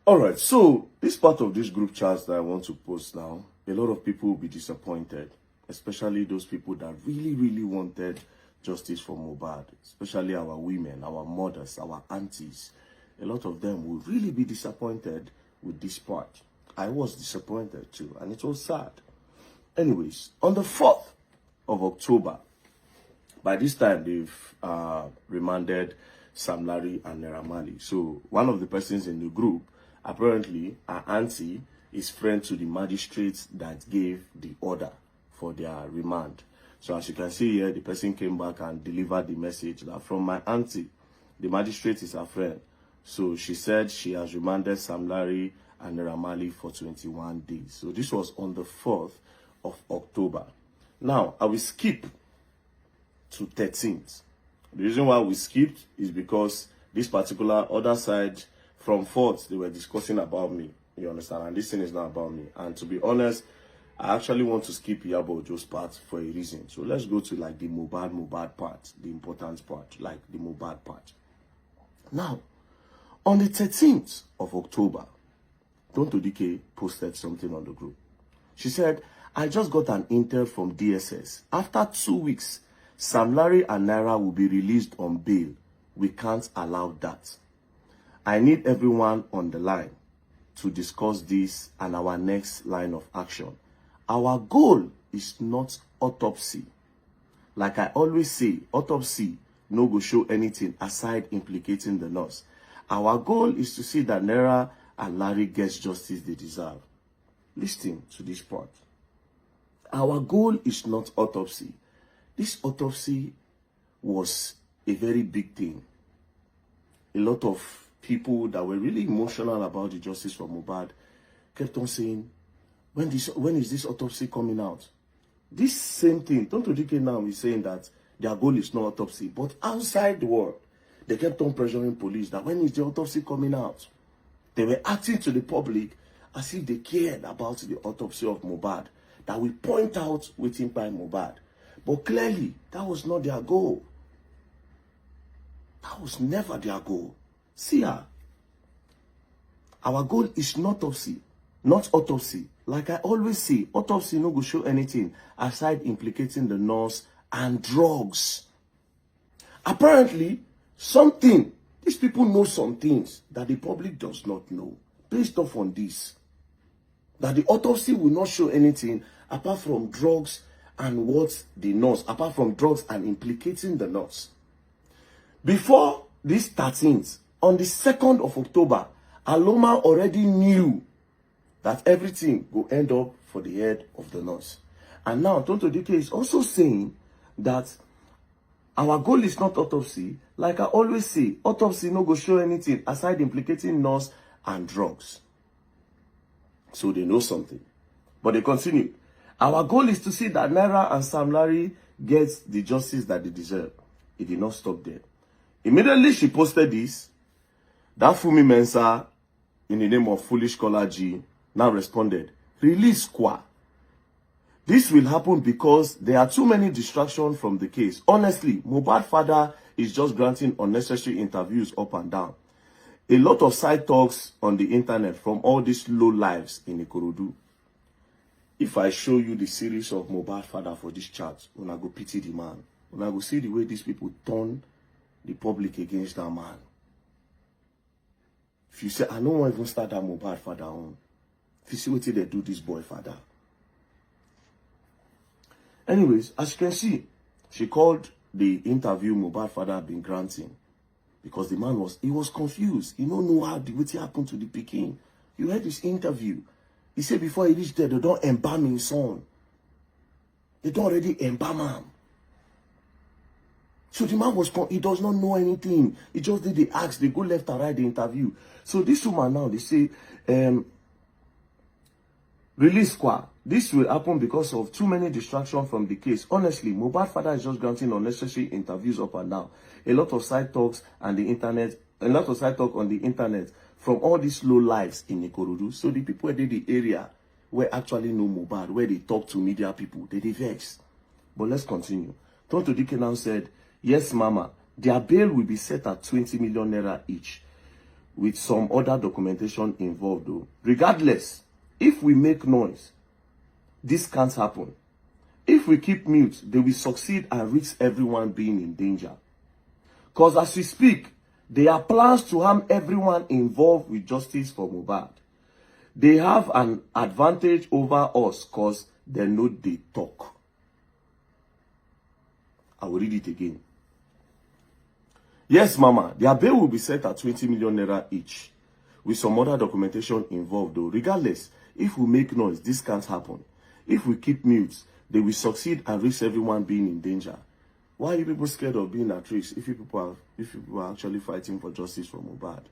All right, so this part of this group chat that I want to post now, a lot of people will be disappointed, especially those people that really wanted justice for Mohbad, especially our women, our mothers, our aunties. A lot of them will really be disappointed with this part. I was disappointed too, and it was sad. Anyways, on the 4th of October, by this time they've remanded Sam Larry and Naira Marley. So one of the persons in the group, apparently our auntie, is friend to the magistrate that gave the order for their remand. So as you can see here, the person came back and delivered the message that from my auntie, the magistrate is her friend. So she said she has remanded Sam Larry and Naira Marley for 21 days. So this was on the 4th of October. Now, I will skip to 13th. The reason why we skipped is because this particular other side from 4th, they were discussing about me. You understand? And this thing is not about me. And to be honest, I actually want to skip Iyabo's part for a reason. So let's go to like the Mohbad part, the important part, like the Mohbad part. Now, on the 13th of October, Tonto DK posted something on the group. She said, I just got an intel from DSS. After 2 weeks, Sam Larry and Naira will be released on bail. We can't allow that. I need everyone on the line to discuss this and our next line of action. Our goal is not autopsy. Like I always say, autopsy no go show anything aside implicating the nurse. Our goal is to see that Naira and Larry gets justice they deserve. Listen to this part. Our goal is not autopsy. This autopsy was a very big thing. A lot of people that were really emotional about the justice for Mohbad kept on saying, when is this autopsy coming out? This same thing, Tonto DK now is saying that their goal is not autopsy, but outside the world, they kept on pressuring police that when is the autopsy coming out? They were acting to the public as if they cared about the autopsy of Mohbad, that we point out waiting by Mohbad. But clearly, that was not their goal. That was never their goal. See her. Our goal is not autopsy. Like I always say, autopsy no go show anything aside implicating the nurse and drugs. Apparently, these people know some things that the public does not know. Based off on this, that the autopsy will not show anything apart from drugs and what the nurse, apart from drugs and implicating the nurse. Before this 13th, on the 2nd of October, Aloma already knew that everything will end up for the head of the nurse. And now Tonto DK is also saying that our goal is not autopsy. Like I always say, autopsy no go show anything aside implicating nurse and drugs. So they know something. But they continue. Our goal is to see that Naira and Sam Larry get the justice that they deserve. It did not stop there. Immediately she posted this, that Fumi Mensah, in the name of Foolish Caller G, now responded, release Kwa. This will happen because there are too many distractions from the case. Honestly, Mohbad father is just granting unnecessary interviews up and down. A lot of side talks on the internet from all these low lives in Ikorodu. If I show you the series of Mohbad father for this chat, when I go pity the man, when I go see the way these people turn the public against that man. If you say, I don't want to even start that Mohbad father on. If you see what they do this boy father. Anyways, as you can see, she called the interview Mohbad father had been granting. Because the man was confused. He don't know how what happened to the Peking. You heard this interview. He said before he reached there, they don't embalm his son. They don't already embalm him. So the man he does not know anything. He just did the ask, they go left and right the interview. So this woman now, they say, release Kwa. This will happen because of too many distractions from the case. Honestly, Mohbad father is just granting unnecessary interviews up and down. A lot of side talks on the internet from all these low lives in Ikorodu. So the people in the area where actually know Mohbad, where they talk to media people, they vex. But let's continue. Tonto DK now said, yes, Mama, their bail will be set at 20 million naira each. with some other documentation involved though. Regardless, if we make noise, this can't happen. If we keep mute, they will succeed and risk everyone being in danger. Because as we speak, there are plans to harm everyone involved with justice for Mohbad. They have an advantage over us because they know they talk. I will read it again. Yes, Mama, their bail will be set at 20 million naira each, with some other documentation involved though. Regardless, if we make noise, this can't happen. If we keep mute, they will succeed and risk everyone being in danger. Why are you people scared of being at risk if people are actually fighting for justice for Mohbad?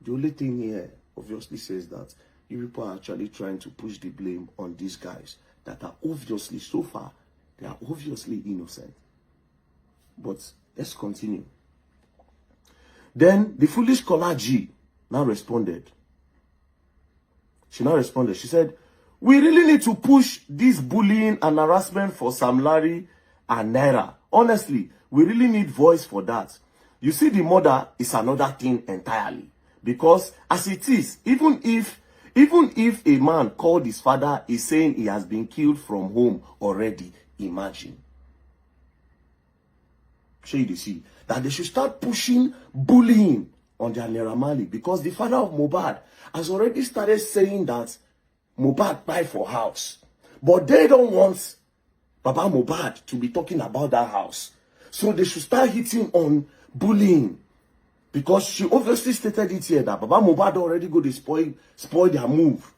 The only thing here obviously says that you people are actually trying to push the blame on these guys that are obviously, so far, they are obviously innocent. But let's continue. Then the foolish caller G now responded. She now responded. She said, we really need to push this bullying and harassment for Sam Larry and Naira. Honestly, we really need voice for that. You see, the murder is another thing entirely. Because as it is, even if a man called his father is saying he has been killed from home already, imagine. See that they should start pushing bullying on their Naira Marley, because the father of Mohbad has already started saying that Mohbad buy for house. But they don't want Baba Mohbad to be talking about that house. So they should start hitting on bullying. Because she obviously stated it here that Baba Mohbad already go to spoil their move.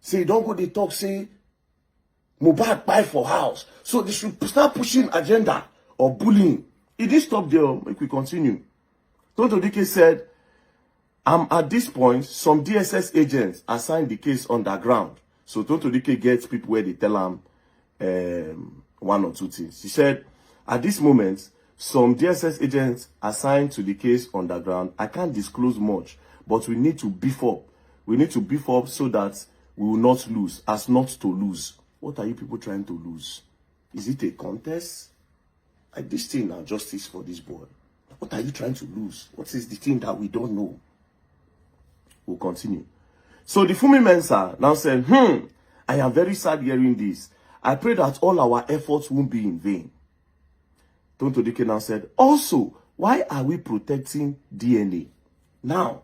Say, don't go to talk, say, Mohbad buy for house. So they should start pushing agenda of bullying. It didn't stop there. Make we continue. Tonto Dike said, at this point, some DSS agents assigned the case underground. So Tonto Dike gets people where they tell them one or two things. He said, at this moment, some DSS agents assigned to the case underground. I can't disclose much, but we need to beef up. We need to beef up so that we will not lose, as not to lose. What are you people trying to lose? Is it a contest? Like this thing now, justice for this boy. What are you trying to lose? What is the thing that we don't know? We'll continue. So the Fumi Mensa now said, I am very sad hearing this. I pray that all our efforts won't be in vain. Tonto Dike now said, also, why are we protecting DNA? Now,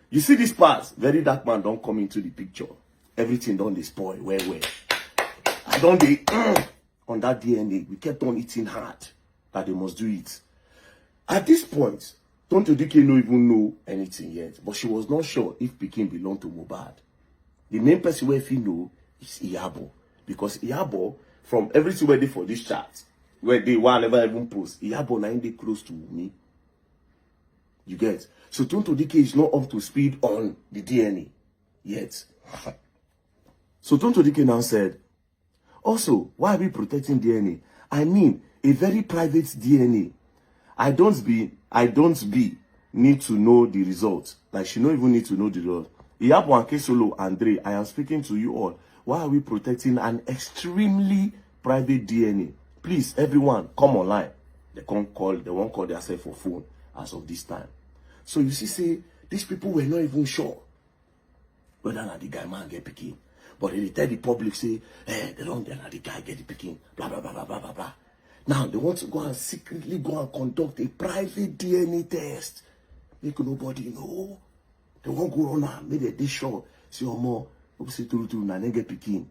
you see this part, very dark man don't come into the picture. Everything done they spoil. Where? I don't they on that DNA. We kept on eating hard that they must do it. At this point, Tonto Dike no even know anything yet, but she was not sure if Pikin belonged to Mohbad. The main person where if you know is Iyabo, because Iyabo, from everything where they for this chat, where they one never even post, Iyabo now they close to me. You get? So Tonto Dike is not up to speed on the DNA yet. So Tonto Dike now said, also, why are we protecting DNA? I mean, a very private DNA. I don't need to know the results. Like, she don't even need to know the results. Iyabo and Kesolo, Andre, I am speaking to you all. Why are we protecting an extremely private DNA? Please, everyone, come online. They won't call themselves for phone as of this time. So you see, these people were not even sure whether or not the guy man get picking. But they tell the public, say, they don't let the guy get the picking, blah, blah, blah, blah, blah, blah, blah. Now, they want to go and secretly go and conduct a private DNA test. Make nobody know. They won't go on and make they sure. See, more, see, through, and then get picking.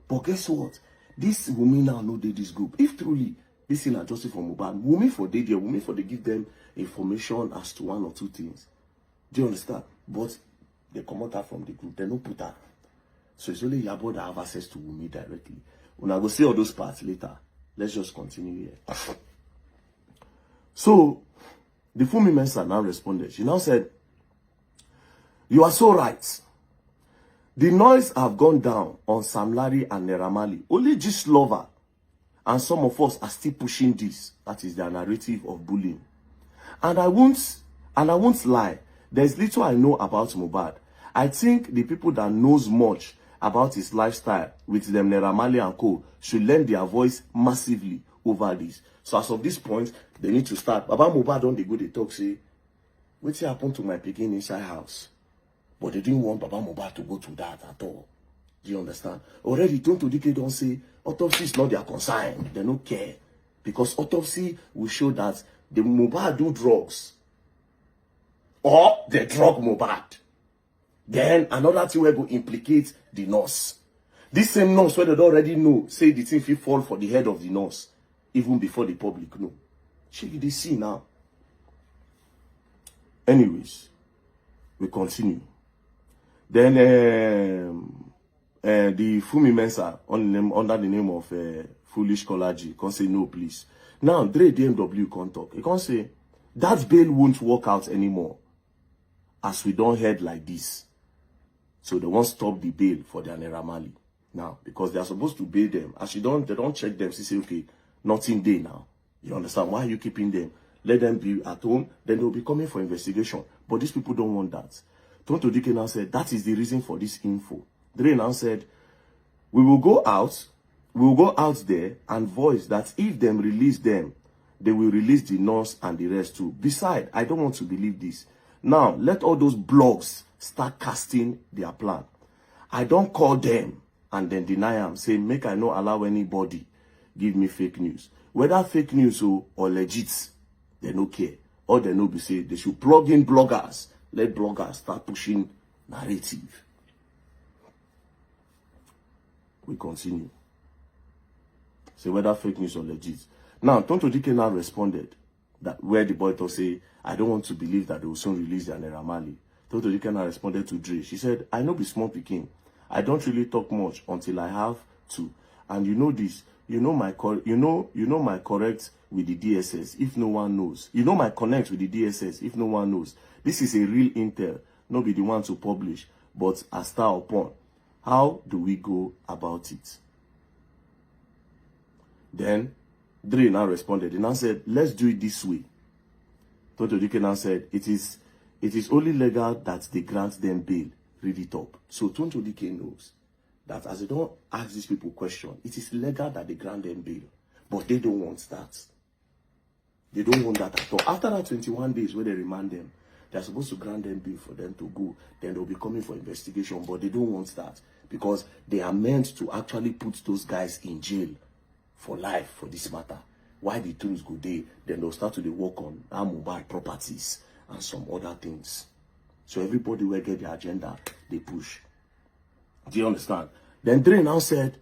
But guess what? This women now know this group. If truly this is not justice for Mohbad, women for they give them information as to one or two things. Do you understand? But they come out from the group. They don't put that. So it's only Iyabo that have access to women directly. When I go see all those parts later, let's just continue here. So the Fumi Mensa now responded. She now said, you are so right. The noise have gone down on Sam Larry and Naira Marley. Only Gist Lover and some of us are still pushing this. That is their narrative of bullying. And I won't lie. There's little I know about Mohbad. I think the people that knows much about his lifestyle with them Naira Marley and co should lend their voice massively. over this. So as of this point, they need to start. Baba Mohbad don dey go dey talk say, wetin happen to my pikin inside house? But they didn't want Baba Mohbad to go to that at all. Do you understand? Already, Tonto Dike don't say autopsy is not their concern. They don't care. Because autopsy will show that the Mohbad do drugs. Or the drug Mohbad. Then another thing will go implicate the nurse. This same nurse where they already know, say the thing will fall for the head of the nurse. Even before the public know. Check they see now. Anyways, we continue. Then the Fumi Mensa under the name of Foolish Kolaji can say no, please. Now Dre DMW can't talk. He can't say that bail won't work out anymore, as we don't head like this. So they won't stop the bail for their Naira Marley now because they are supposed to bail them. As they don't check them. Say okay, nothing day now. You understand? Why are you keeping them? Let them be at home. Then they'll be coming for investigation. But these people don't want that. Tonto Dike now said, that is the reason for this info. Dre now said, we will go out there and voice that if them release them, they will release the nurse and the rest too. Besides, I don't want to believe this. Now, let all those blogs start casting their plan. I don't call them and then deny them, say, make I not allow anybody give me fake news. Whether fake news or legit, they don't care. All they know be say, they should plug in bloggers. Let bloggers start pushing narrative. We continue. Say whether fake news or legit. Now, Tonto Dike now responded that where the boy to say, I don't want to believe that they will soon release their Naira Marley. Tonto Dike now responded to Dre. She said, I know be small pikin. I don't really talk much until I have to. And you know this. You know my correct with the DSS if no one knows. You know my connect with the DSS if no one knows. This is a real intel, not be the one to publish, but a star upon. How do we go about it? Then Dre now responded. He now said, let's do it this way. Tonto Dike now said, it is only legal that they grant them bail. Read it up. So Tonto Dike knows that as they don't ask these people questions, it is legal that they grant them bail. But they don't want that. They don't want that at all. After that 21 days where they remand them, they're supposed to grant them bail for them to go. Then they'll be coming for investigation. But they don't want that because they are meant to actually put those guys in jail for life for this matter. Why the tools go there, then they'll start to work on mobile properties and some other things. So everybody will get their agenda, they push. Do you understand? Then Dre now said,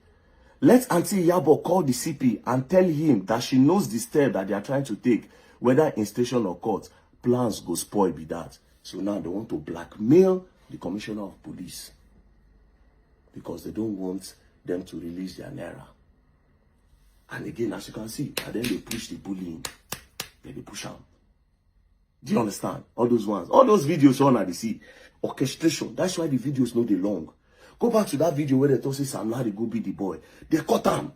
let Auntie Iyabo call the CP and tell him that she knows the step that they are trying to take, whether in station or court. Plans go spoil be that. So now they want to blackmail the commissioner of police because they don't want them to release their Naira. And again, as you can see, and then they push the bullying. Then they push them. Do you understand? All those ones. All those videos on at the sea. Orchestration. That's why the videos know they long. Go back to that video where they talk say Sam Larry go be the boy. They cut them.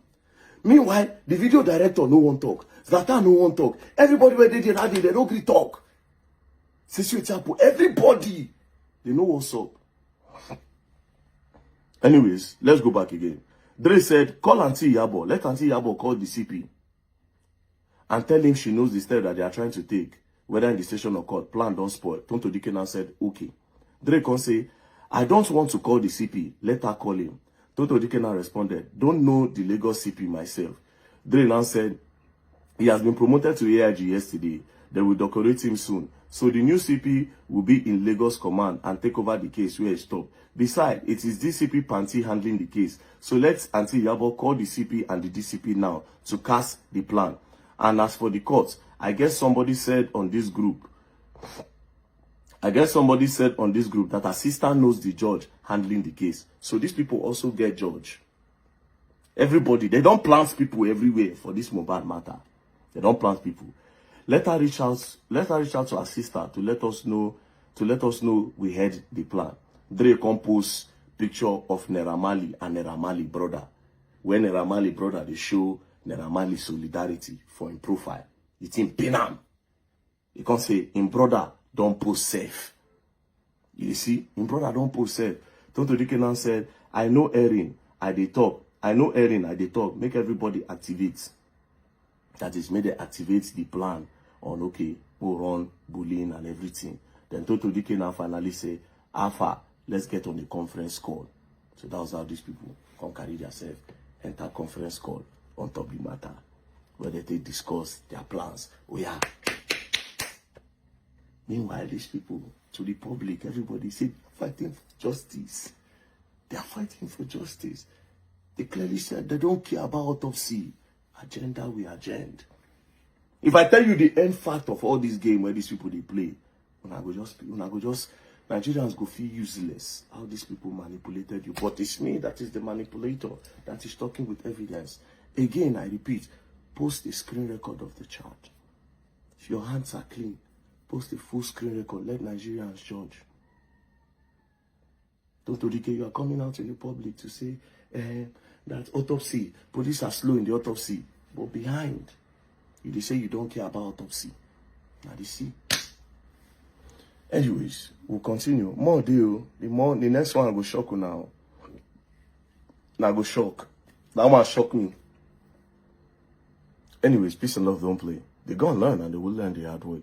Meanwhile, the video director no one talk. Zlatan no one talk. Everybody where they did that day, they don't agree talk. Everybody, they know what's up. Anyways, let's go back again. Dre said, call Auntie Iyabo. Let Auntie Iyabo call the CP and tell him she knows the step that they are trying to take, whether in the station or court. Plan don't spoil. Tonto Dike now said, okay. Dre can say, I don't want to call the CP. Let her call him. Tonto Dike now responded, don't know the Lagos CP myself. Dre now said, he has been promoted to AIG yesterday. They will decorate him soon. So the new CP will be in Lagos command and take over the case where it stopped. Besides, it is DCP Panty handling the case. So let Auntie Iyabo call the CP and the DCP now to cast the plan. And as for the court, I guess somebody said on this group that her sister knows the judge handling the case. So these people also get judge. Everybody, they don't plant people everywhere for this mobile matter. They don't plant people. Let her reach out to her sister to let us know we had the plan. Dre compose picture of Naira Marley and Naira Marley brother. When Naira Marley brother they show Naira Marley solidarity for him profile. It's in Penam. You can't say him brother don't post safe. You see, him brother don't post safe. Tonto Dike now said, I know Erin at the top. Make everybody activate. That is, may they activate the plan on, okay, we'll run bullying and everything. Then Toto Dike now finally say, Alpha, let's get on the conference call. So that was how these people come carry themselves, enter conference call on top the matter, where they discuss their plans. Oh yeah. Meanwhile, these people, to the public, everybody said, fighting for justice. They are fighting for justice. They clearly said they don't care about autopsy. Agenda, we agenda. If I tell you the end fact of all this game where these people they play, when I go just Nigerians go feel useless. How these people manipulated you. But it's me that is the manipulator that is talking with evidence. Again, I repeat, post a screen record of the chat. If your hands are clean, post a full screen record. Let Nigerians judge. Dr. Dike, you are coming out in the public to say that autopsy, police are slow in the autopsy. But behind, you say you don't care about autopsy. Now they see. Anyways, we'll continue. More deal. The next one I go shock you now. Now go shock. That one shock me. Anyways, peace and love don't play. They go and learn and they will learn the hard way.